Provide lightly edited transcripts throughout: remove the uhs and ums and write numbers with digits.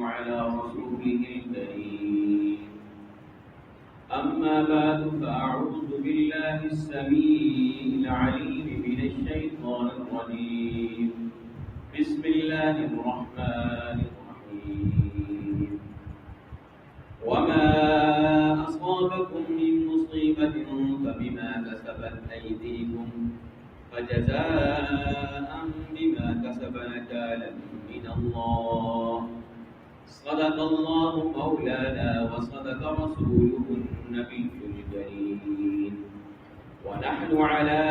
على رسوله الكريم. أما بعد فأعوذ بالله السميع العليم من الشيطان الرجيم. بسم الله الرحمن الرحيم. وما أصابكم من مصيبة فبما كسبت أيديكم فجزاء بما كسب نكالا من الله. صدق الله مولانا وصدق رسوله النبي الكريم. ونحن على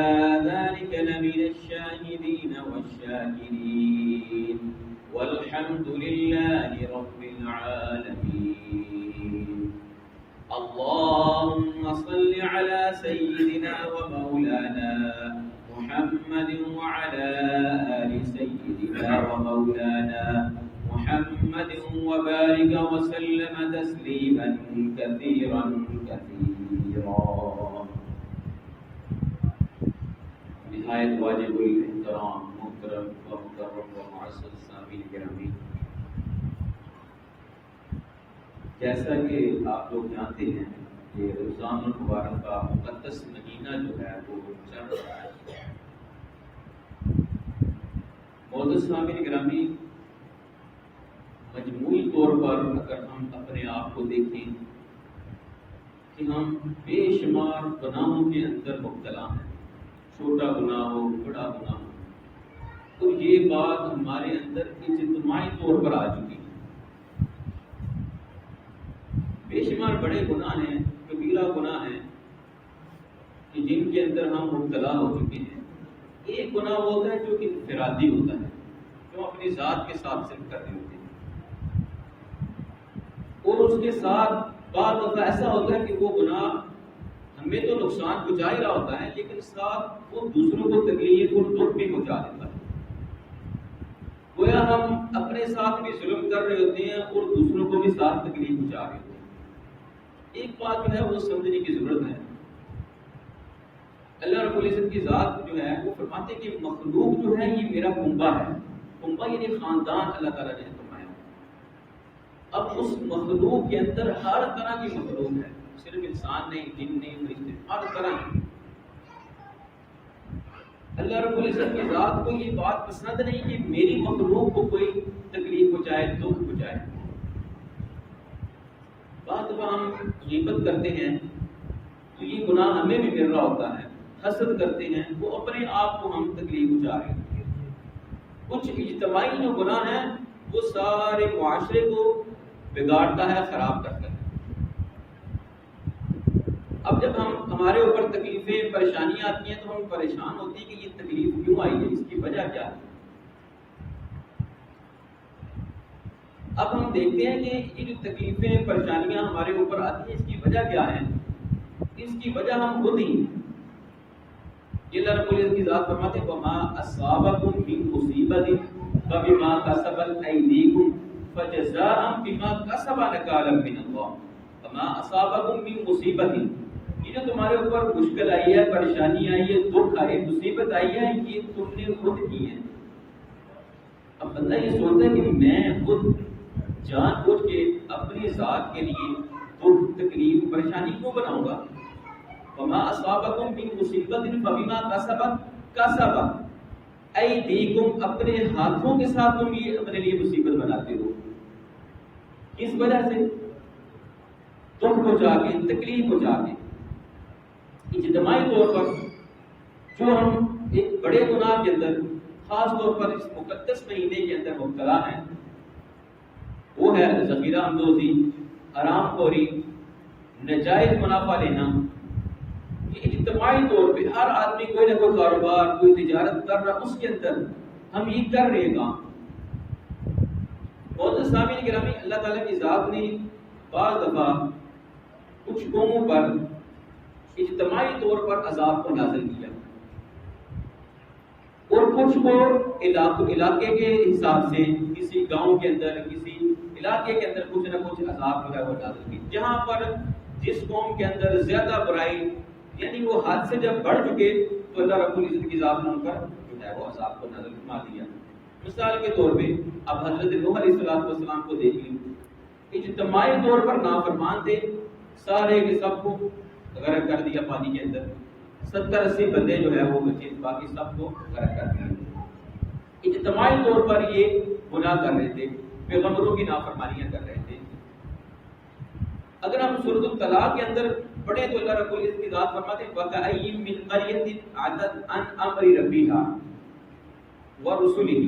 ذلك لمن الشاهدين والشاكرين والحمد لله رب العالمين. اللهم صل على سيدنا ومولانا محمد وعلى آل سيدنا ومولانا محمد وبارك وسلم تسليما كثيرا كثيرا. نہایت واجب الاحترام محترم و مکرم و معزز سامعین گرامی، جیسا کہ آپ لوگ جانتے ہیں کہ رمضان المبارک کا مقدس مہینہ جو ہے وہ چل رہا ہے. معزز سامعین گرامی، مجموعی طور پر اگر ہم اپنے آپ کو دیکھیں کہ ہم بے شمار گناہوں کے اندر مبتلا ہیں، چھوٹا گناہ ہو بڑا گناہ ہو، تو یہ بات ہمارے اندر اجتماعی طور پر آ چکی ہے. بے شمار بڑے گناہ ہیں، کبیرہ گناہ ہیں کہ جن کے اندر ہم مبتلا ہو چکے ہیں. ایک گناہ ہوتا ہے جو کہ انفرادی ہوتا ہے، جو اپنی ذات کے ساتھ صرف کر رہے ہوتے ہیں، اور اس کے ساتھ بعض دفعہ ایسا ہوتا ہے کہ وہ گناہ ہمیں تو نقصان پہنچا ہی رہا ہوتا ہے، لیکن ساتھ وہ دوسروں کو تکلیف اور دکھ بھی پہنچا دیتا ہے. گویا ہم اپنے ساتھ بھی ظلم کر رہے ہوتے ہیں اور دوسروں کو بھی ساتھ تکلیف پہنچا رہے ہوتے ہیں. ایک بات جو ہے وہ سمجھنے کی ضرورت ہے. اللہ رب العزت کی ذات جو ہے وہ فرماتے ہیں کہ مخلوق جو ہے یہ میرا کنبہ ہے. کنبہ یعنی خاندان اللہ تعالیٰ نے فرمایا. اب اس مخلوق کے اندر ہر طرح کی مخلوق ہے، صرف انسان نہیں، جن نہیں، فرشتے، ہر طرح کی. اللہ رب العزت کی ذات کو یہ بات پسند نہیں کہ میری مخلوق کو کوئی تکلیف پہنچائے، دکھ پہنچائے. بعض دفعہ ہم غیبت کرتے ہیں تو یہ گناہ ہمیں بھی مل رہا ہوتا ہے، حسد کرتے ہیں وہ اپنے آپ کو ہم تکلیف پہنچا رہے ہیں. کچھ اجتماعی جو گناہ ہیں وہ سارے معاشرے کو بگاڑتا ہے، خراب کرتا ہے. اب جب ہمارے اوپر تکلیفیں پریشانیاں آتی ہیں تو ہم پریشان ہوتے ہیں کہ یہ تکلیف کیوں آئی ہے، اس کی وجہ کیا ہے. اب ہم دیکھتے ہیں کہ یہ جو تکلیفیں پریشانیاں ہمارے اوپر آتی ہیں اس کی وجہ کیا ہے. اس کی وجہ ہم خود ہی. اللہ رب العزت کی ذات فرماتے ہیں وما اصابکم من مصیبت فبما کسبت ایدیکم فجزاء بما کسب نکالا من اللہ. وما اصابکم من مصیبت، یہ جو تمہارے اوپر مشکل آئی ہے، پریشانی آئی ہے، دکھ آئی، مصیبت آئی ہے، یہ تم نے خود کی ہے. اب بندہ یہ سوچتا ہے کہ میں خود جان بوجھ کے اپنی ذات کے لیے دکھ تکلیف پریشانی کیوں بناؤں گا. وما اصابکم من مصیبت فبما کسبت ایدیکم، اپنے ہاتھوں کے ساتھ تم یہ اپنے لیے مصیبت بناتے ہو. کس وجہ سے؟ دکھ پہنچا کے، تکلیف پہنچا کے. اجتماعی طور پر جو ہم ایک بڑے گناہ کے اندر خاص طور پر اس مقدس مہینے کے اندر مبتلا ہیں وہ ہے ذخیرہ اندوزی، حرام خوری، ناجائز منافع لینا. اجتماعی طور پہ ہر آدمی کوئی نہ کوئی کاروبار، کوئی تجارت کر رہا، اس کے اندر ہم یہ کر رہے کام. بہت سامعین گرامی، اللہ تعالیٰ کی ذات نے بعض دفعہ کچھ قوموں پر اجتماعی طور پر عذاب کو نازل کیا اور کچھ کو علاقے کے حساب سے کسی گاؤں کے اندر، کسی علاقے کے اندر کچھ نہ کچھ عذاب جو ہے وہ نازل کی. جہاں پر جس قوم کے اندر زیادہ برائی یعنی وہ حد سے جب بڑھ چکے تو اللہ رب العزت کی ذات نے ان پر جو ہے وہ عذاب کو نازل فرما دیا. مثال کے طور پہ اب حضرت نوح علیہ السلام کو دیکھ لیں، اجتماعی طور پر نافرمان تھے، سارے کے سب کو غرق کر دیا پانی کے اندر، 70-80 بندے جو ہے وہ بچے، باقی سب کو غرق کر دیا۔ اجتماعی طور پر یہ گناہ کر رہے تھے، پیغمبروں کی نافرمانیاں کر رہے تھے۔ اگر ہم سورۃ الطلاق کے اندر پڑھیں تو اللہ رب العزت کی ذات فرماتے ہیں وَكَأَيٍّ مِّن قَرْيَةٍ عَتَتْ عَنْ أَمْرِ رَبِّهَا وَرُسُلِهِ،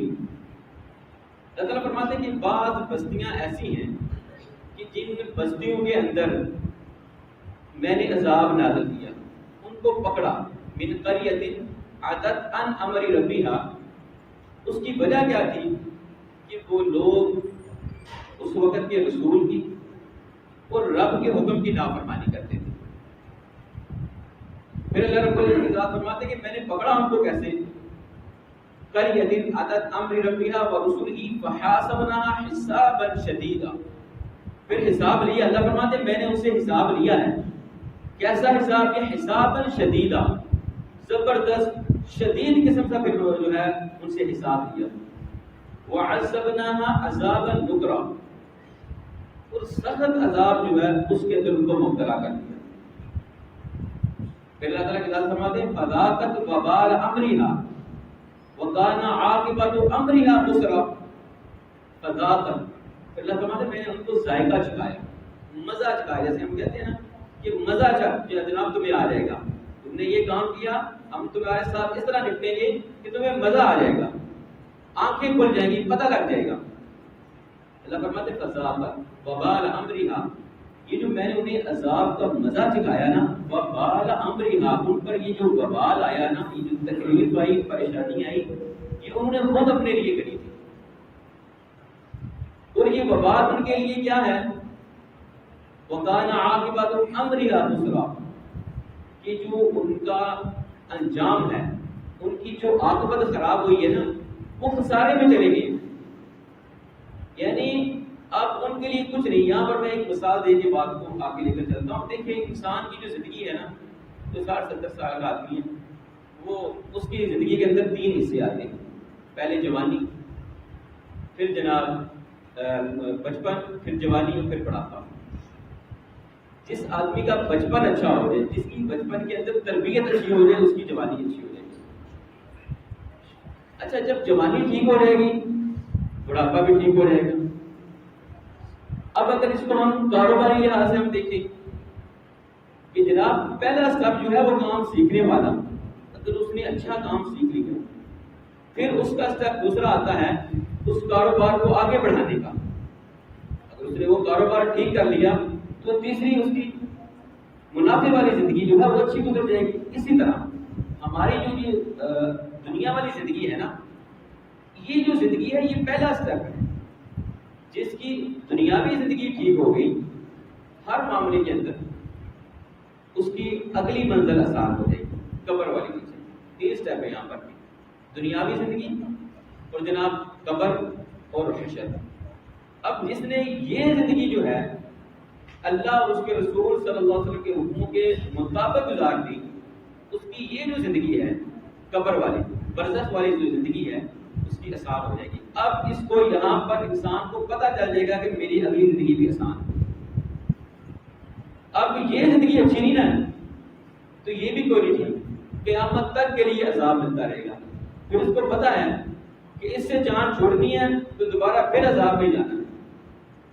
اللہ تعالیٰ فرماتے ہیں کہ بعض بستیاں ایسی ہیں کہ جن بستیوں کے اندر میں نے عذاب نازل کیا، ان کو پکڑا، من قریۃ عتت عن امر ربها، اس کی وجہ کیا تھی کہ وہ لوگ اس وقت کے رسول کی اور رب کے حکم کی نافرمانی کرتے تھے۔ پھر اللہ رب العزت کی ذات فرماتے ہیں کہ میں نے پکڑا ان کو کیسے، قریۃ عتت امر ربها ورسله فحاسبناها حسابا شدیدا، پھر حساب لیا، اللہ فرماتے ہیں میں نے ان سے حساب لیا ہے، کیسا حساب، یہ حسابا شدیدا، زبردست شدید قسم کا پھر جو ہے ان سے حساب لیا، وعذبناها عذابا نکرا، اور سخت عذاب جو ہے اس کے اندر ان کو مبتلا کر دیا۔ پھر اللہ تعالیٰ کی ذات فرماتے ہیں فذاقت وبال امرها وكان عاقبۃ امرها خسرا، فذاقت، پھر اللہ فرماتے ہیں میں نے ان کو ذائقہ چکھایا، مزہ چکھایا، جیسے ہم کہتے ہیں نا کہ مزہ چکھ جناب تمہیں آ جائے گا، تم نے یہ کام کیا، ہم تمہارے ساتھ اس طرح نپٹیں گے کہ تمہیں مزہ آ جائے گا، آنکھیں کھل جائیں گی، پتہ لگ جائے گا۔ اللہ فرماتے ہیں فذاقت وبال امرها، یہ جو میں نے انہیں عذاب کا مزہ چکھایا نا، وبال امرها، ان پر یہ جو وبال آیا نا، یہ جو تکلیف آئی، پریشانی آئی، یہ انہوں نے خود اپنے لیے کری تھی، اور یہ وبال ان کے لیے کیا ہے، وَكَانَ عَاقِبَةُ أَمْرِهَا خُسْرًا، کہ جو ان کا انجام ہے، ان کی جو عاقبت خراب ہوئی ہے نا، وہ خسارے میں چلے گئے۔ یعنی اب ان کے لیے کچھ نہیں۔ یہاں پر میں ایک مثال دے کے بات کو آگے لے کر چلتا ہوں۔ دیکھیں انسان کی جو زندگی ہے نا، جو 60-70 سال کا آدمی ہے، وہ اس کی زندگی کے اندر 3 حصے آتے ہیں، پہلے جوانی، پھر جناب بچپن، پھر جوانی اور پھر بڑھاپا۔ جس آدمی کا بچپن اچھا ہو جائے، جس کی بچپن کے اندر تربیت اچھی ہو جائے، اس کی جوانی اچھی ہو جائے گی۔ اچھا، جب جوانی ٹھیک ہو جائے گی، بڑھاپا بھی ٹھیک ہو جائے گا۔ اب اگر اس کو ہم کاروباری لحاظ سے ہم دیکھیں کہ جناب پہلا سٹیپ جو ہے وہ کام سیکھنے والا، اگر اس نے اچھا کام سیکھ لیا، پھر اس کا سٹیپ دوسرا آتا ہے اس کاروبار کو آگے بڑھانے کا۔ اگر اس نے وہ کاروبار ٹھیک کر لیا تو تیسری اس کی منافع والی زندگی جو ہے وہ اچھی گزر جائے گی۔ اسی طرح ہماری جو یہ دنیا والی زندگی ہے نا، یہ جو زندگی ہے یہ پہلا سٹیپ ہے۔ جس کی دنیاوی زندگی ٹھیک ہو گئی ہر معاملے کے اندر، اس کی اگلی منزل آسان ہو جائے گی، قبر والی منزل۔ 3 سٹیپ ہے یہاں پر، دنیاوی زندگی اور جناب قبر اور حشر۔ اب جس نے یہ زندگی جو ہے اللہ اور اس کے رسول صلی اللہ علیہ وسلم کے حکموں کے مطابق گزار دی، اس کی یہ جو زندگی ہے قبر والی، برزخ والی جو زندگی ہے، اس کی آسان ہو جائے گی۔ اب اس کو یہاں پر انسان کو پتہ چل جائے گا کہ میری اگلی زندگی بھی آسان ہے۔ اب یہ زندگی اچھی نہیں نا، تو یہ بھی کوئی نہیں ٹھیک، قیامت تک کے لیے عذاب ملتا رہے گا۔ پھر اس کو پتہ ہے کہ اس سے جان چھوڑنی ہے تو دوبارہ پھر عذاب میں جانا ہے۔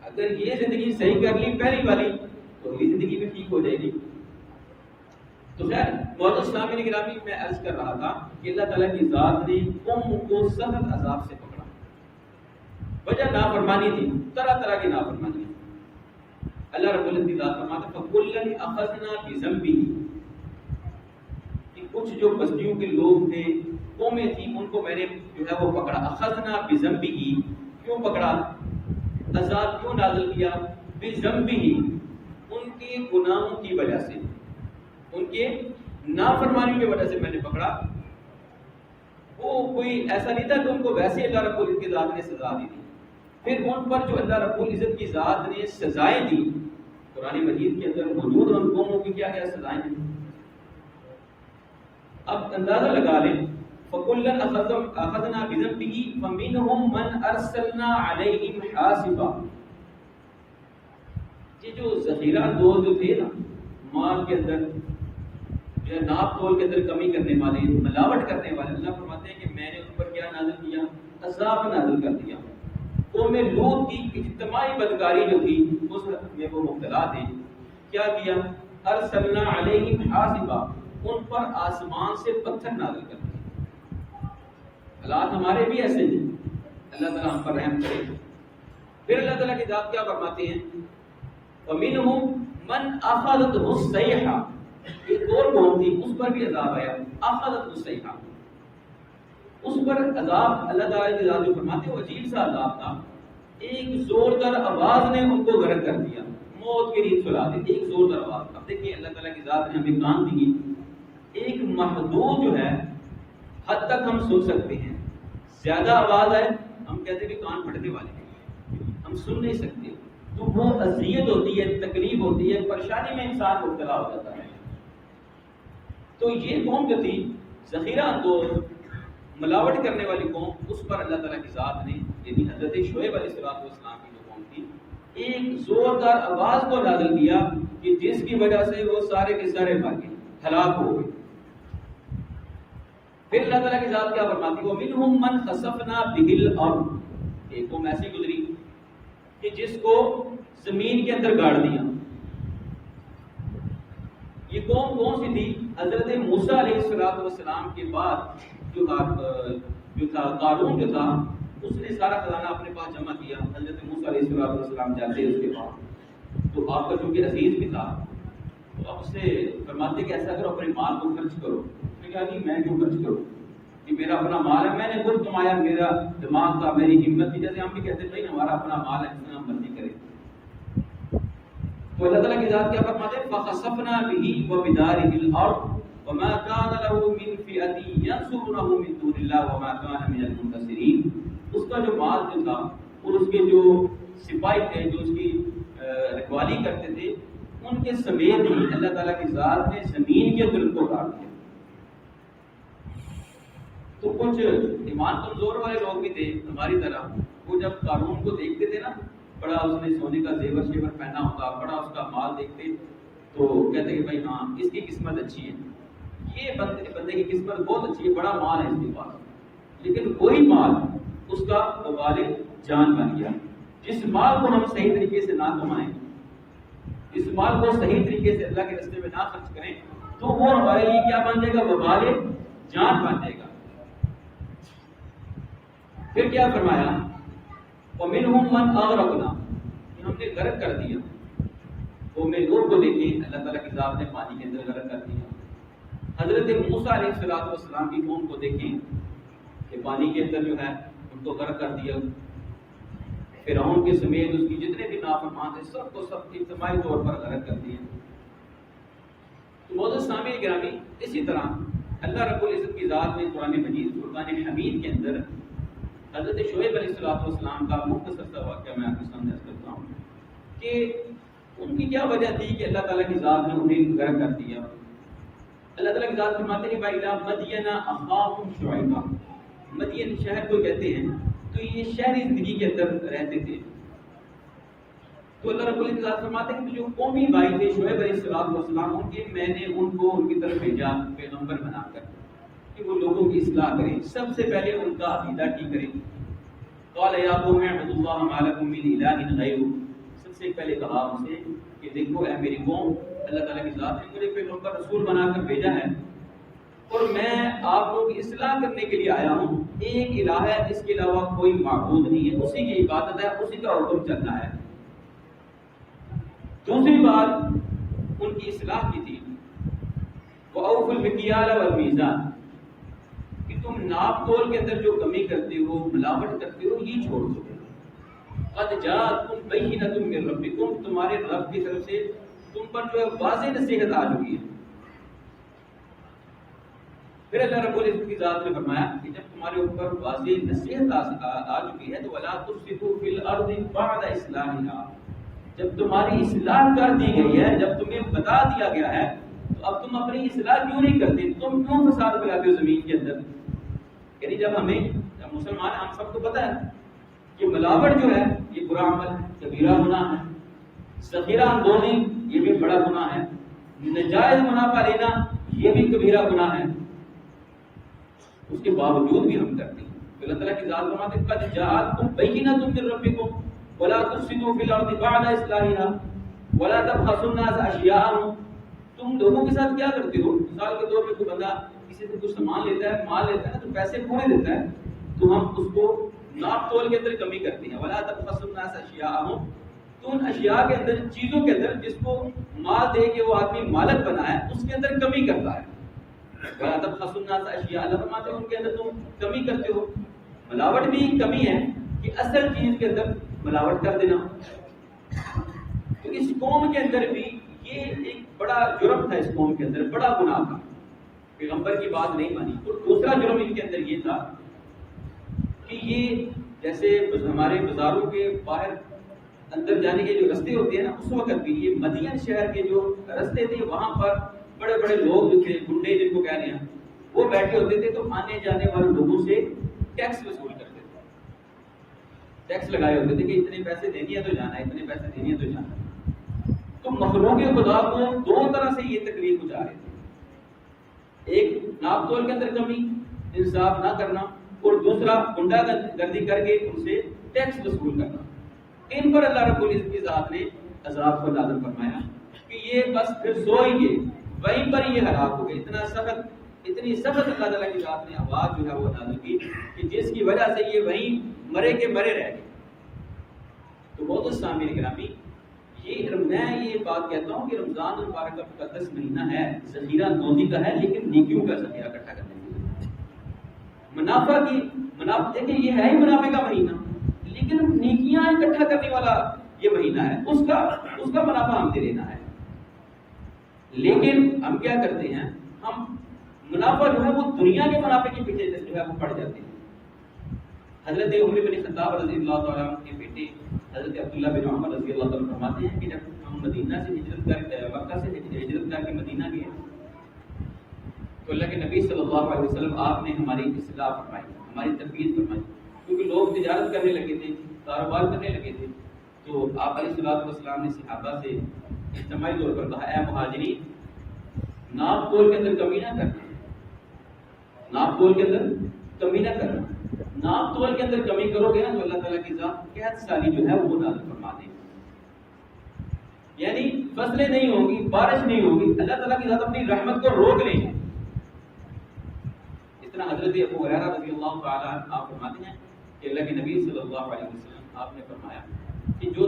اگر یہ زندگی صحیح کر لی پہلی والی، تو اگلی زندگی بھی ٹھیک ہو جائے گی۔ تو خیر معزز اسلامی نگرامی، میں عرض کر رہا تھا کہ اللہ تعالیٰ کی ذات نے قوم کو سخت عذاب سے پکڑا، وجہ نافرمانی تھی، طرح طرح کی نافرمانی۔ اللہ رب العزت کی ذات فرماتا ہے فَكُلًّا أَخَذْنَا بِذَنبِهِ، کہ کچھ جو بستیوں کے لوگ تھے، قومیں تھیں، ان کو میں نے جو ہے وہ پکڑا۔ أَخَذْنَا بِذَنبِهِ، کیوں پکڑا، عذاب کیوں نازل کیا، بِذَنبِهِ، ان کے گناہوں کی وجہ سے، ان کے نافرمانی کی وجہ سے میں نے پکڑا۔ وہ کوئی ایسا نہیں تھا کہ ان کو ویسے اللہ رب العزت کی ذات نے سزا دی تھی، پھر ان پر جو اللہ رب العزت کی ذات نے سزائیں دی، قرآن مجید کے اندر موجود ان قوموں کی کیا کیا سزائیں ہیں۔ اب اندازہ لگا لیں فَكُلًّا أَخَذْنَا بِذَنبِهِ فَمِنْهُمْ مَنْ أَرْسَلْنَا عَلَيْهِمْ حَاصِبًا. یہ جو ذخیرہ اندوز جو تھے نا مال کے اندر جو ناپ تول کے اندر کمی کرنے والے ملاوٹ کرنے والے، اللہ فرماتے ہیں کہ میں نے ان پر کیا نازل کیا؟ عذاب نازل کر دیا. قوم لوط کی اجتماعی بدکاری جو تھی اس میں وہ مبتلا تھے. کیا کیا؟ ارسلنا علیہم حاصبا، ان پر آسمان سے پتھر نازل کر دیا. حالات ہمارے بھی ایسے ہیں، اللہ تعالیٰ ہم پر رحم کرے. پھر اللہ تعالیٰ کی ذات کیا فرماتے ہیں؟ وَمِنْهُمْ مَنْ أَخَذَتْهُ الصَّيْحَةُ. ایک اور قوم تھی اس پر بھی عذاب آیا، أَخَذَتْهُ الصَّيْحَةُ. اس پر عذاب اللہ تعالیٰ کی ذات جو فرماتے ہیں وہ عجیب سا عذاب تھا. ایک زوردار آواز نے ان کو غرق کر دیا، موت کی نیند سلا دی. ایک زوردار آواز. اب دیکھیے اللہ تعالیٰ کی ذات نے ہمیں کان دی، ایک محدود جو ہے حد تک ہم سن سکتے ہیں. زیادہ آواز آئے ہم کہتے ہیں کہ کان پھٹنے والے ہیں، ہم سن نہیں سکتے. تو وہ اذیت ہوتی ہے، تکلیف ہوتی ہے، پریشانی میں انسان مبتلا ہو جاتا ہے. تو یہ قوم جو تھی ذخیرہ اندوز ملاوٹ کرنے والی قوم، اس پر اللہ تعالیٰ کی ذات نے یعنی حضرت شعیب علیہ السلام کی جو قوم تھی ایک زوردار آواز کو نازل کیا کہ جس کی وجہ سے وہ سارے کے سارے بھاگے، ہلاک ہو گئے. پھر اللہ تعالیٰ کی ذات کیا فرماتی ہے؟ وَمِنْهُمْ مَنْ خَسَفْنَا بِهِ الْأَرْضَ. ایک قوم ایسی گزری کہ جس کو زمین کے اندر گاڑ دیا. یہ قوم کون سی تھی؟ حضرت موسیٰ علیہ السلام کے بعد جو تھا قارون جو تھا اس نے سارا خزانہ اپنے پاس جمع کیا. حضرت موسیٰ علیہ السلام جاتے ہیں اس کے بعد، تو آپ کا چونکہ عزیز بھی تھا تو اب اس سے فرماتے کہ ایسا کرو اپنے مال کو خرچ کرو. میں کہا نہیں میں کیوں خرچ کروں، کہ میرا اپنا مال ہے، میں نے خود کمایا، میرا دماغ تھا، میری ہمت تھی. جیسے ہم بھی کہتے ہیں ہمارا اپنا مال ہے، اس میں ہم مرضی کریں. تو اللہ تعالیٰ کی ذات کیا فرماتے ہیں؟ فَخَسَفْنَا بِهِ وَبِدَارِهِ الْأَرْضَ وَمَا كَانَ لَهُ مِنْ فِئَةٍ يَنْصُرُونَهُ مِنْ دُونِ اللَّهِ وَمَا كَانَ مِنَ الْمُنتَصِرِينَ. اس کا جو مال جو تھا اور اس کے جو سپاہی تھے جو اس کی رکھوالی کرتے تھے، ان کے سمیت ہی اللہ تعالیٰ کی ذات نے زمین کے اندر کو کاٹ دیا. تو کچھ ایمان کمزور والے لوگ بھی تھے ہماری طرح، وہ جب قارون کو دیکھتے تھے نا، بڑا اس نے سونے کا زیور شیور پہنا ہوتا، بڑا اس کا مال دیکھتے تو کہتے کہ بھائی ہاں اس کی قسمت اچھی ہے، یہ بندے کی قسمت بہت اچھی ہے، بڑا مال ہے اس کے پاس. لیکن وہی مال اس کا وبال جان بن گیا. جس مال کو ہم صحیح طریقے سے نہ کمائیں، اس مال کو صحیح طریقے سے اللہ کے راستے میں نہ خرچ کریں، تو وہ ہمارے لیے کیا بن جائے گا؟ وبال جان بن جائے گا. پھر کیا فرمایا؟ وَمِنْهُمْ مَنْ أَغْرَقْنَا، ہم نے غرق کر دیا. وہ میں نور کو دیکھیں اللہ تعالیٰ کی ذات نے پانی کے اندر غرق کر دیا. حضرت موسیٰ علیہ السلام کی قوم کو دیکھیں کہ پانی کے اندر جو ہے ان کو غرق کر دیا. فرعون کے سمیت اس کی جتنے بھی نافرمان تھے سب کو سب اجتماعی طور پر غرق کر دیا. تو معزز سامعین گرامی، اسی طرح اللہ رب العزت کی ذات نے قرآن مجید فرقان حمید کے اندر حضرت شعیب علیہ السلام کا مختصر سا واقعہ میں آپ کے سامنے عرض کرتا ہوں کہ ان کی کیا وجہ تھی کہ اللہ تعالیٰ کی ذات نے انہیں غرق کر دیا. اللہ تعالیٰ کی ذات فرماتے ہیں بَإِلَىٰ مَدْيَنَ أَخَاهُمْ شُعَيْبًا. مدین شہر کو کہتے ہیں، تو یہ شہری زندگی کے اندر رہتے تھے. تو اللہ رب العزت کی ذات فرماتے ہیں کہ جو قومی بھائی تھے شعیب علیہ السلام ان کے، میں نے ان کو ان کی طرف بھیجا پیغمبر بنا کر کہ وہ لوگوں کی اصلاح کریں. سب سے پہلے ان کا عقیدہ ٹھیک کریں. قال یا قوم اعبدوا اللہ ما لکم من الہ غیرہ. سب سے پہلے کہا ان سے کہ دیکھو اے میری قوم، اللہ تعالیٰ کی ذات نے مجھے پیغمبر رسول بنا کر بھیجا ہے اور میں آپ لوگوں کی اصلاح کرنے کے لیے آیا ہوں. ایک الہ ہے، اس کے علاوہ کوئی معبود نہیں ہے، اسی کی عبادت ہے، اسی کا حکم چلنا ہے. دوسری بات ان کی اصلاح کی تھی وَأَوْفُوا الْمِكْيَالَ وَالْمِيزَانَ، کہ تم ناپ تول کے اندر جو کمی کرتے ہو، ملاوٹ کرتے ہو، یہ چھوڑ دو. قَدْ جَاءَتْكُمْ بَيِّنَةٌ مِّن رَبِّكُمْ، تمہارے رب کی طرف سے تم پر جو ہے واضح نصیحت آ چکی ہے. پھر اللہ رب العزت کی ذات نے فرمایا کہ جب تمہارے اوپر واضح نصیحت آ چکی ہے تو وَلَا تُفْسِدُوا فِي الْأَرْضِ بَعْدَ إِصْلَاحِهَا، جب تمہاری اصلاح کر دی گئی ہے، جب تمہیں بتا دیا گیا ہے، تو اب تم اپنی اصلاح کیوں نہیں کرتے؟ تم کیوں فساد پھیلاتے ہو زمین کے اندر؟ یعنی جب مسلمان ہم سب کو پتہ ہے کہ ملاوٹ جو ہے یہ برا عمل ہے، کبیرہ گناہ ہے، ذخیرہ اندوزی یہ بھی بڑا گناہ ہے، ناجائز منافع لینا یہ بھی کبیرہ گناہ ہے، اس کے باوجود بھی ہم کرتے ہیں۔ تو اللہ تعالیٰ کی ذات فرماتے ہیں قد جاءتکم بینۃ من ربکم ولا تفسدوا فی الارض بعد اصلاحها ولا تبخسوا الناس اشیاءهم۔ تم لوگوں کے ساتھ کیا کرتے ہو؟ مثال کے طور پہ کوئی بندہ کسی سے کچھ سامان لیتا ہے، مال لیتا ہے تو پیسے پورے دیتا ہے تو ہم اس کو ناپ تول کے اندر کمی کرتے ہیں۔ ولا تبخسوا الناس اشیاءهم، تو ان اشیاء کے اندر، چیزوں کے اندر جس کو مال دے کے وہ آدمی مالک بنا ہے اس کے اندر کمی کرتا ہے۔ ولا تبخسوا الناس اشیاء، اللہ فرماتے ہیں ان کے اندر تم کمی کرتے ہو۔ ملاوٹ بھی کمی ہے کہ اصل چیز کے اندر ملاوٹ کر دینا۔ تو اس قوم کے اندر بھی یہ ایک بڑا جرم تھا، اس قوم کے اندر بڑا گناہ تھا، پیغمبر کی بات نہیں مانی۔ اور دوسرا جرم ان کے اندر یہ تھا کہ یہ جیسے ہمارے بازاروں کے باہر اندر جانے کے جو رستے ہوتے ہیں نا، اس وقت بھی یہ مدین شہر کے جو رستے تھے وہاں پر بڑے بڑے لوگ جو تھے، گنڈے جن کو کہہ رہے ہیں، وہ بیٹھے ہوتے تھے تو آنے جانے والے لوگوں سے ٹیکس وصول کرتے تھے، ٹیکس لگائے ہوتے تھے کہ اتنے پیسے دینی ہے تو جانا ہے، اتنے پیسے دینی ہے تو جانا ہے۔ تو مخلوق خدا کو دو طرح سے یہ تکلیف پہنچا رہے تھے، ایک ناپ تول کے اندر کمی، انصاف نہ کرنا، اور دوسرا گنڈا گردی کر کے ان سے ٹیکس وصول کرنا۔ ان پر اللہ رب العزت کی ذات نے عذاب کو نازل فرمایا کہ یہ بس پھر سوئیں گے، وہیں پر یہ ہلاک ہو گئے۔ اتنی سخت اللہ تعالیٰ کی ذات نے آواز جو ہے وہ نازل کی کہ جس کی وجہ سے یہ وہیں مرے کے مرے رہ گئے۔ تو بہت سامعین گرامی، میں یہ بات کہتا ہوں کہ رمضان المبارک کا مقدس مہینہ ہے، ذخیرہ اندوزی کا ہے، لیکن نیکیوں کا ذخیرہ اکٹھا کرنے کا، منافع دیکھیں یہ ہے ہی منافع کا مہینہ، لیکن نیکیاں اکٹھا کرنے والا یہ مہینہ ہے، اس کا منافع ہم سے لینا ہے۔ لیکن ہم کیا کرتے ہیں، ہم منافع جو ہے وہ دنیا کے منافع کے پیچھے جو ہے وہ پڑ جاتے ہیں۔ حضرت عمر بن خطاب رضی اللہ تعالیٰ عنہ کے بیٹے حضرت عبداللہ بن عمر رضی اللہ تعالیٰ فرماتے ہیں کہ جب ہم مدینہ سے مکہ سے ہجرت کر کے مدینہ گئے تو اللہ کے نبی صلی اللہ علیہ وسلم آپ نے ہماری اصلاح فرمائی، ہماری تربیت فرمائی، کیونکہ لوگ تجارت کرنے لگے تھے، کاروبار کرنے لگے تھے۔ تو آپ علیہ الصلوۃ والسلام نے صحابہ سے اجتماعی طور پر کہا، اے مہاجرین، ناپ تول کے اندر کمی نہ کرنا، ناپ تول کے اندر کمی نہ کرنا، ناپ تول کے اندر کمی کرو گے نا تو اللہ تعالیٰ کی ذات قحط سالی جو ہے وہ نازل فرما دے گی، یعنی فصلیں نہیں ہوں گی، بارش نہیں ہوگی، اللہ تعالیٰ کی ذات اپنی رحمت کو روک لیں گے۔ اس طرح حضرت ابو ہریرہ رضی اللہ تعالیٰ عنہ آپ فرماتے ہیں کہ اللہ کے نبی صلی اللہ علیہ وسلم آپ نے فرمایا کہ جو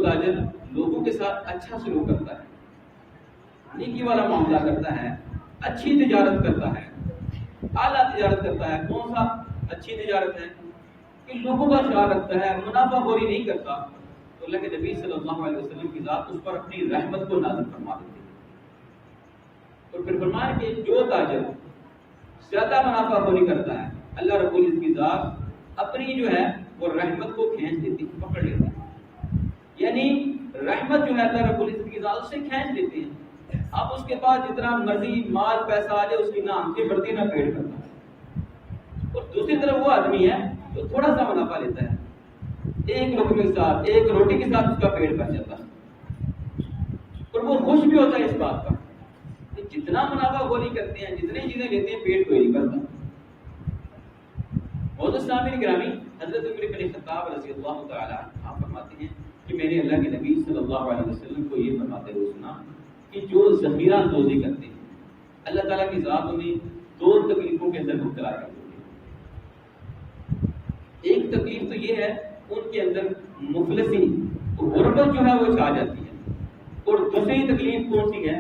تاجر لوگوں کے ساتھ اچھا سلوک کرتا ہے، نیکی والا معاملہ کرتا ہے، اچھی تجارت کرتا ہے، اعلیٰ تجارت کرتا ہے، کون سا اچھی تجارت ہے کہ لوگوں کا خیال رکھتا ہے، منافع خوری نہیں کرتا، تو اللہ کے نبی صلی اللہ علیہ وسلم کی ذات اس پر اپنی رحمت کو نازل فرما دیتی ہے۔ اور پھر فرمایا کہ جو تاجر زیادہ منافع خوری کرتا ہے، اللہ رب العزت کی ذات اپنی جو ہے وہ رحمت کو کھینچ لیتی ہے، پکڑ لیتی ہے، یعنی رحمت جو ہے اللہ رب العزت کی ذات سے کھینچ لیتی ہے۔ اب اس کے پاس جتنا مرضی مال پیسہ آ جائے اس کی نہ آنکھیں بڑھتی نہ پیٹ کرتا۔ اور دوسری طرف وہ آدمی ہے جو تھوڑا سا منافع لیتا ہے، ایک لقمے کے ساتھ، ایک روٹی کے ساتھ اس کا پیٹ بھر جاتا ہے، اور وہ خوش بھی ہوتا ہے اس بات کا کہ جتنا منافع خوری کرتے ہیں، جتنی چیزیں لیتے ہیں، پیٹ کو ہی نہیں بھرتا۔ بہت سامعین گرامی، حضرت عمر بن خطاب رضی اللہ تعالیٰ عنہ آپ فرماتے ہیں کہ میں نے اللہ کے نبی صلی اللہ علیہ وسلم کو یہ فرماتے ہوئے سنا کہ جو ذخیرہ اندوزی کرتے ہیں اللہ تعالیٰ کی ذات انہیں دو تکلیفوں کے اندر مبتلا کر دیتی ہے۔ ایک تکلیف تو یہ ہے ان کے اندر مفلسی، غربت جو ہے وہ چھا جاتی ہے، اور دوسری تکلیف کون سی ہے؟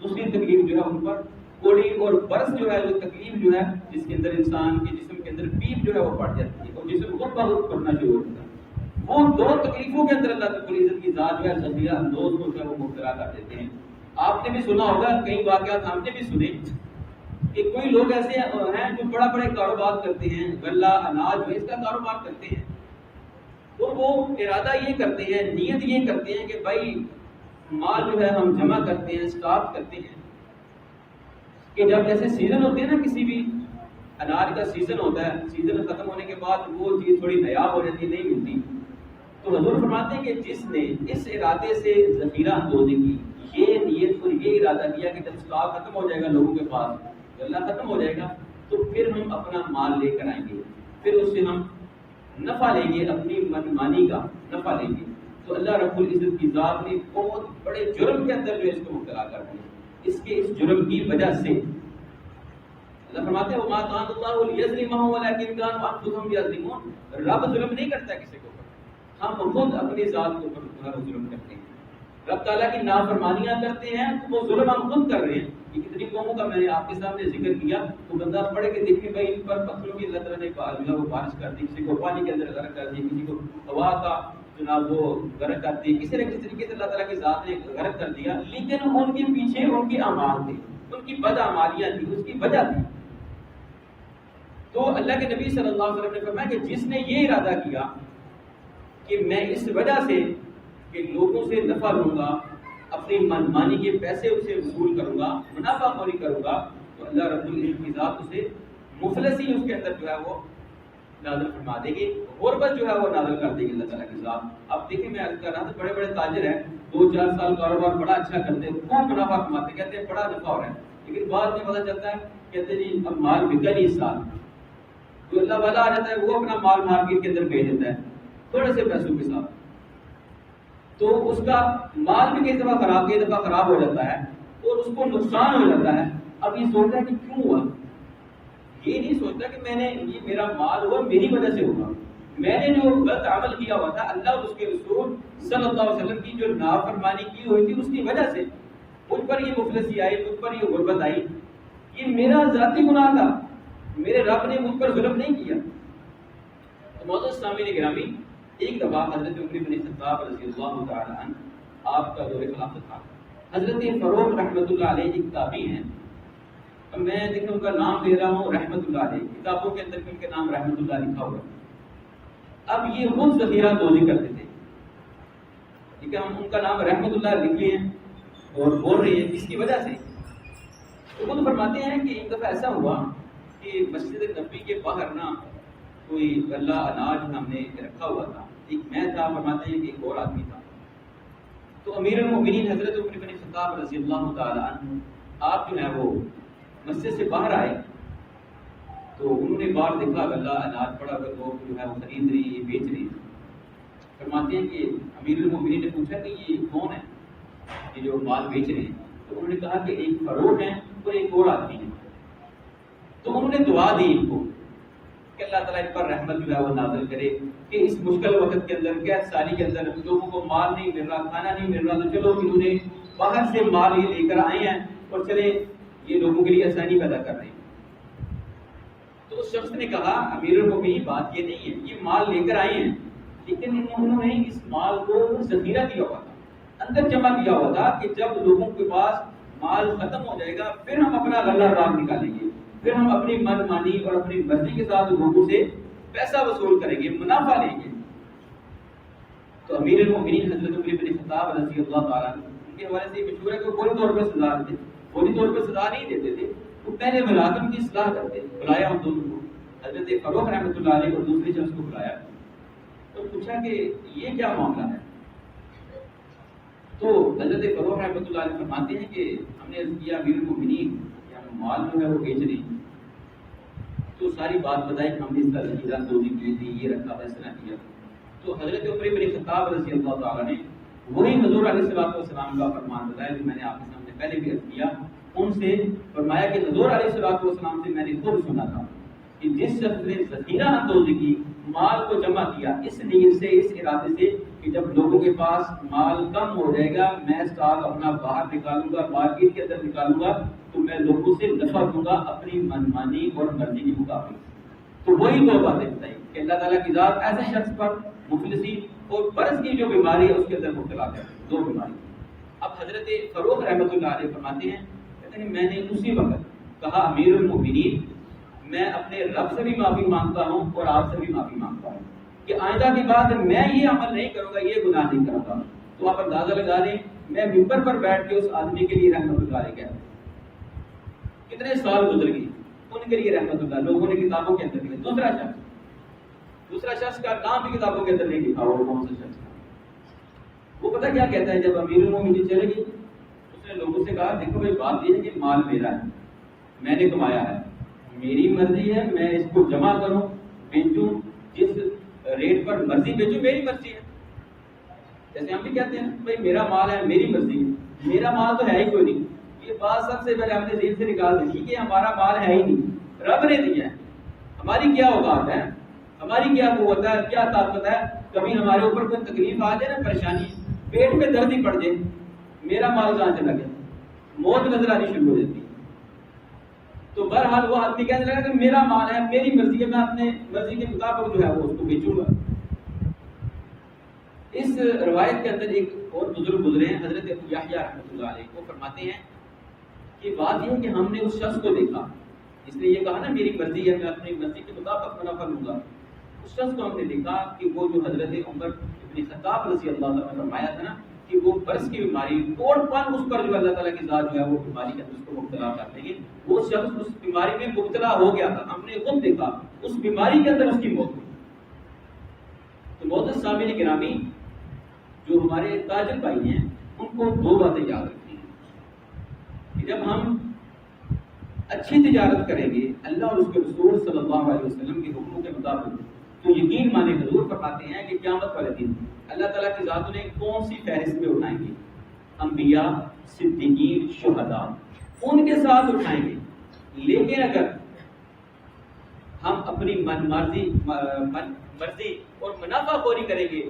دوسری تکلیف جو ہے ان پر کوڑی اور برس جو ہے، جو تکلیف جو ہے جس کے اندر انسان کے جسم کے اندر پیپ جو ہے وہ پڑ جاتی ہے اور جسم خود بخود پڑنا شروع ہوتا ہے۔ وہ دو تکلیفوں کے اندر اللہ رب العزت کی ذات جو ہے ذخیرہ اندوز کو جو ہے وہ مبتلا کر دیتے ہیں۔ آپ نے بھی سنا ہوگا، کئی واقعات ہم نے بھی سنے کہ کوئی لوگ ایسے ہیں جو بڑا بڑے کاروبار کرتے ہیں، غلہ اناج جو اس کا کاروبار کرتے ہیں، اور وہ ارادہ یہ کرتے ہیں، نیت یہ کرتے ہیں کہ بھائی مال جو ہے ہم جمع کرتے ہیں، اسٹاک کرتے ہیں کہ جب جیسے سیزن ہوتے ہیں نا کسی بھی انار کا سیزن ہوتا ہے، سیزن ختم ہونے کے بعد وہ چیز تھوڑی نایاب ہو جاتی ہے، نہیں ملتی. تو حضور فرماتے ہیں کہ جس نے اس ارادے سے ذخیرہ اندوزی کی، یہ نیت اور یہ ارادہ کیا کہ جب اسٹاک ختم ہو جائے گا لوگوں کے پاس، اللہ ختم ہو جائے گا، تو پھر ہم اپنا مال لے کر آئیں گے، پھر اس سے ہم نفع لیں گے، اپنی منمانی کا نفع لیں گے. تو اللہ رب العزت کی ذات نے بہت بڑے جرم کے اندر جو اس کو مبتلا کر دیا. اس جرم کی وجہ سے اللہ فرماتے ہیں وَمَا كَانَ اللَّهُ لِيَظْلِمَهُمْ وَلَٰكِن كَانُوا أَنفُسَهُمْ يَظْلِمُونَ. رب ظلم نہیں کرتا کسی کے اوپر، ہم خود اپنی ذات کے اوپر ظلم کرتے ہیں. رب تعالیٰ کی نافرمانیاں کرتے ہیں تو وہ ظلم ہم خود کر رہے ہیں. یہ کتنی قوموں کا میں نے آپ کے سامنے ذکر کیا. تو بندہ پڑھ کے دیکھے بھائی ان پر پتھروں کی اللہ تعالیٰ نے وہ بارش کر دی، کسی کو پانی کے اندر غرق کر دی، کسی کو ہوا کا جناب وہ غرق کر دی، کسی نہ کسی طریقے سے اللہ تعالیٰ کی ذات نے غرق کر دیا. لیکن ان کے پیچھے ان کے اعمال تھے، ان کی بد اعمالیاں تھیں، اس کی وجہ تھی. تو اللہ کے نبی صلی اللہ علیہ وسلم نے فرمایا کہ جس نے یہ ارادہ کیا کہ میں اس وجہ سے کہ لوگوں سے نفع لوں گا، اپنی منمانی کے پیسے اسے وصول کروں گا، منافع خوری کروں گا، تو اللہ رب العزت کی ذات اسے مفلسی اس کے اندر جو ہے وہ نازل فرما دے گی، غربت جو ہے وہ نازل کر دے گی اللہ تعالیٰ کی ذات. اب دیکھیں میں عرض کر رہا تھا بڑے بڑے تاجر ہیں، 2-4 سال کاروبار بڑا اچھا کرتے ہیں، خوب منافع کماتے، کہتے ہیں بڑا نفع ہو رہا ہے، لیکن بعد میں پتہ چلتا ہے کہتے ہیں جی اب مال بکا نہیں اس سال. جو اللہ والا آ جاتا ہے وہ اپنا مال مارکیٹ کے اندر بھیج دیتا ہے تھوڑے سے پیسوں کے ساتھ، تو اس کا مال بھی کئی دفعہ خراب ہو جاتا ہے اور اس کو نقصان ہو جاتا ہے. اب یہ سوچتا ہے کہ کیوں ہوا، یہ نہیں سوچتا کہ میں نے یہ میرا مال ہوا میری وجہ سے ہوگا، میں نے جو غلط عمل کیا ہوا تھا اللہ اور اس کے رسول صلی اللہ علیہ وسلم کی جو نافرمانی کی ہوئی تھی اس کی وجہ سے مجھ پر یہ مفلسی آئی، مجھ پر یہ غربت آئی، یہ میرا ذاتی گناہ تھا، میرے رب نے مجھ پر ظلم نہیں کیا. تو معزز سامعین گرامی، ایک دفعہ حضرت عمر بن خطاب رضی اللہ تعالی عنہ آپ کا دور خلافت تھا. حضرت فاروق رحمۃ اللہ علیہ ایک تابعی ہیں، اب میں دیکھیں ان کا نام لے رہا ہوں رحمۃ اللہ علیہ، کتابوں کے اندر بھی ان کے نام رحمۃ اللہ لکھا ہوا ہے. اب یہ خود ذخیرہ دوزی کرتے تھے، ٹھیک ہے، ہم ان کا نام رحمۃ اللہ لکھ لیے ہیں اور بول رہے ہیں اس کی وجہ سے. تو خود فرماتے ہیں کہ ایک دفعہ ایسا ہوا کہ مسجد نبی کے باہر نا کوئی غلہ اناج ہم نے رکھا ہوا تھا، ایک میں تھا، فرماتے ہیں کہ ایک اور آدمی تھا. تو امیر المؤمنین حضرت عمر بن خطاب رضی اللہ تعالی عنہ آپ جو ہے وہ مسجد سے باہر آئے تو انہوں نے باہر دیکھا غلہ اناج پڑا ہوا، لوگ جو ہے وہ خرید رہے ہیں، بیچ رہے ہیں. فرماتے ہیں کہ امیر المؤمنین نے پوچھا کہ یہ کون ہے یہ جو مال بیچ رہے ہیں؟ تو انہوں نے کہا کہ ایک فروخت ہے اور ایک اور آدمی ہے. تو انہوں نے دعا دی ان کو کہ اللہ تعالیٰ ان پر رحمت جو ہے وہ نازل کرے کہ اس مشکل وقت کے اندر قحط سالی کے اندر لوگوں کو مال نہیں مل رہا، کھانا نہیں مل رہا، تو چلو انہوں نے باہر سے مال یہ لے کر آئے ہیں اور چلے یہ لوگوں کے لیے آسانی پیدا کر رہے ہیں. تو اس شخص نے کہا امیر المؤمنین بات یہ نہیں ہے، یہ مال لے کر آئے ہیں لیکن انہوں نے اس مال کو ذخیرہ دیا ہوا تھا، اندر جمع کیا ہوا تھا کہ جب لوگوں کے پاس مال ختم ہو جائے گا پھر ہم اپنا غلہ باہر نکالیں گے، پھر ہم اپنی من مانی اور اپنی مرضی کے ساتھ لوگوں سے پیسہ وصول کریں گے، منافع لیں گے. تو امیر المؤمنین حضرت عمر بن خطاب رضی اللہ تعالیٰ عنہ ان کے حوالے سے مشہور ہے کہ فوری طور پر سزا دیتے، فوری طور پر سزا نہیں دیتے تھے، وہ پہلے ملازم کی اصلاح کرتے. بلایا ان دونوں کو، حضرت فاروق رحمۃ اللہ علیہ اور دوسرے شخص کو بلایا تو پوچھا کہ یہ کیا معاملہ ہے. تو حضرت فاروق رحمۃ اللہ علیہ فرماتے ہیں کہ ہم نے عرض کیا امیر المؤمنین مال جو ہے وہ بیچ رہی، تو ساری بات بتائی کہ ہم نے اس طرح ذخیرہ دوزی کی تھی، یہ رکھا تھا، اس طرح کیا. تو حضرت عمر بن خطاب رضی اللہ تعالیٰ نے وہی حضور علیہ السلام کا فرمان بتایا جو میں نے آپ کے سامنے پہلے بھی عرض کیا. ان سے فرمایا کہ حضور علیہ السلام سے میں نے خود سنا تھا کہ جس شخص نے ذخیرہ دوزی کی، مال کو جمع کیا اس نیت سے، اس ارادے سے کہ جب لوگوں کے پاس مال کم ہو جائے گا میں اسٹاک اپنا باہر نکالوں گا، مارکیٹ کے اندر نکالوں گا تو میں لوگوں سے نفع دوں گا اپنی منمانی اور مرضی کے مطابق. تو وہی دو باتیں بتائیں کہ اللہ تعالیٰ کی ذات ایسے شخص پر مفلسی اور برس کی جو بیماری ہے اس کے اندر مبتلا ہے، دو بیماری. اب حضرت فاروق رحمۃ اللہ علیہ فرماتے ہیں کہتے ہیں میں نے اسی وقت کہا امیر المؤمنین میں اپنے رب سے بھی معافی مانگتا ہوں اور آپ سے بھی معافی مانگتا ہوں کہ آئندہ کے بعد میں یہ عمل نہیں کروں گا، یہ گناہ نہیں کروں گا. تو آپ اندازہ لگا لیں میں ممبر پر بیٹھ کے اس آدمی کے لیے رحمۃ اللہ علیہ کہتا ہوں. کتنے سال گزر گئے ان کے لیے رحمت اللہ لوگوں نے کتابوں کے اندر لکھا. دوسرا شخص کا نام بھی کتابوں کے اندر نہیں لکھا. وہ کون سا شخص تھا؟ وہ پتہ کیا کہتا ہے؟ جب امیر المومنین چلے گی اس نے لوگوں سے کہا دیکھو بھائی بات یہ ہے کہ مال میرا ہے, میں نے کمایا ہے, میری مرضی ہے میں اس کو جمع کروں بیچوں, جس ریٹ پر مرضی بیچوں میری مرضی ہے. جیسے ہم بھی کہتے ہیں بھائی میرا مال ہے میری مرضی ہے, میرا مال تو ہے ہی کوئی نہیں. یہ بات سب سے پہلے ہم نے ذہن سے نکال دی کہ ہمارا مال ہے ہی نہیں, رب نے دیا ہے. ہماری کیا اوقات ہے, ہماری کیا قوت ہے, کیا طاقت ہے؟ کبھی ہمارے اوپر کوئی تکلیف آ جائے نا, پریشانی, پیٹ میں درد ہی پڑ جائے, میرا مال کہاں چلا گیا, موت نظر آنی شروع ہو جاتی ہے. تو بہرحال وہ آدمی کہنے لگا کہ میرا مال ہے میری مرضی ہے, میں اپنے مرضی کے مطابق جو ہے وہ اس کو بیچوں گا. اس روایت کے اندر ایک اور بزرگ گزرے ہیں حضرت ابو یحییٰ رحمۃ اللہ علیہ, کو فرماتے ہیں کہ بات یہ ہے کہ ہم نے اس شخص کو دیکھا, اس نے یہ کہا نا میری مرضی ہے میں اپنی مرضی کے مطابق منافع لوں گا. اس شخص کو ہم نے دیکھا کہ وہ جو حضرت عمر بن خطاب رضی اللہ عنہ نے فرمایا تھا نا کہ وہ برس کی بیماری کوڑ پن اس پر جو اللہ تعالیٰ کی ذات جو ہے وہ بیماری کے اندر اس کو مبتلا کر دیں گے, وہ شخص اس بیماری میں مبتلا ہو گیا تھا. ہم نے خود دیکھا اس بیماری کے اندر اس کی موت ہوئی. تو معزز سامعین گرامی, جو ہمارے تاجر بھائی ہیں ان کو دو باتیں یاد رکھنی ہیں کہ جب ہم اچھی تجارت کریں گے اللہ اور اس کے رسول صلی اللہ علیہ وسلم کے حکموں کے مطابق, تو یقین مانے حضور فرماتے ہیں کہ قیامت والے دن اللہ تعالیٰ کی ذات انہیں کون سی فہرست میں اٹھائیں گے؟ انبیاء, صدیقین, شہداء, ان کے ساتھ اٹھائیں گے. لیکن اگر ہم اپنی مرضی اور منافع خوری کریں گے,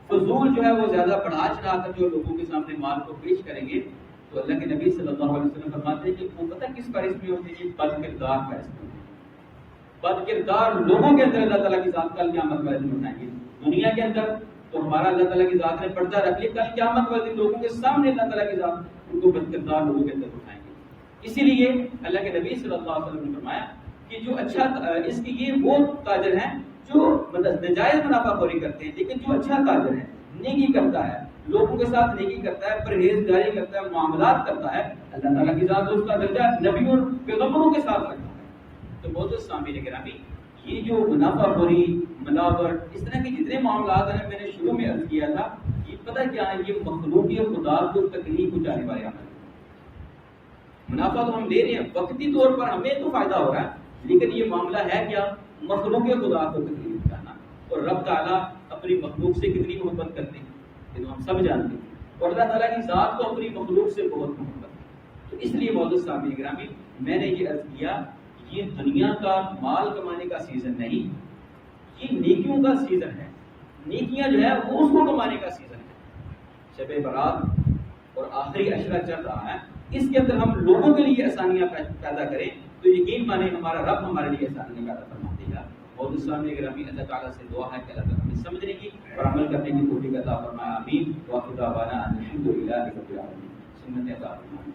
فضول جو ہے وہ زیادہ بڑھا چڑھا کر جو لوگوں کے سامنے مال کو پیش کریں گے, تو اللہ کے نبی صلی اللہ علیہ وسلم فرماتے ہیں کہ وہ پتہ کس فہرست میں ہوتے ہیں؟ بد کردار فہرست میں. بد کردار لوگوں کے اندر اللہ تعالیٰ کی ذات کل قیامت والے دن اٹھائیں گے. دنیا کے اندر تو ہمارا اللہ تعالیٰ کی ذات نے پردہ رکھ لیا, کل قیامت والے دن لوگوں کے سامنے اللہ تعالیٰ کی ذات ان کو بد کردار لوگوں کے اندر اٹھائیں گے. اسی لیے اللہ کے نبی صلی اللہ علیہ وسلم نے فرمایا کہ جو اچھا, اس کی یہ وہ تاجر ہیں جو ناجائز منافع خوری کرتے ہیں, لیکن جو اچھا تاجر ہے, نیکی کرتا ہے, لوگوں کے ساتھ نیکی کرتا ہے, پرہیزگاری کرتا ہے, معاملات کرتا ہے, اللہ تعالیٰ کی ذات اس کا درجہ نبیوں اور پیغمبروں کے ساتھ رکھتا ہے. تو معزز سامعین گرامی, یہ جو منافع خوری, ملاوٹ, اس طرح کے جتنے معاملات ہیں, میں نے شروع میں عرض کیا تھا, یہ پتہ کیا ہے, یہ مخلوق خدا کو تکلیف پہنچانے والے عمل. منافع تو ہم لے رہے ہیں وقتی طور پر, ہمیں تو فائدہ ہو رہا ہے, لیکن یہ معاملہ ہے کیا؟ مخلوق خدا کو تکلیف پہنچانا. اور رب تعالیٰ اپنی مخلوق سے کتنی محبت کرتے ہیں یہ تو ہم سب جانتے ہیں, اور اللہ تعالیٰ کی ذات کو اپنی مخلوق سے بہت محبت ہے. تو اس لیے معزز سامعین گرامی, میں نے یہ عرض کیا, یہ دنیا کا مال کمانے کا سیزن نہیں, یہ نیکیوں کا سیزن ہے. نیکیاں جو ہے وہ اس کو کمانے کا سیزن ہے. شب برات اور آخری عشرہ چل رہا ہے, اس کے اندر ہم لوگوں کے لیے آسانیاں پیدا کریں تو یقین مانے ہمارا رب ہمارے لیے آسانیاں پیدا فرما دے گا. اور اس سامنے گرامی اللہ تعالیٰ سے دعا ہے کہ اللہ تعالیٰ ہمیں سمجھنے کی اور عمل کرنے کی توفیق عطا فرمائے. آمین. وآخر دعوانا ان الحمد للہ رب العالمین. سنت عطا فرمائے.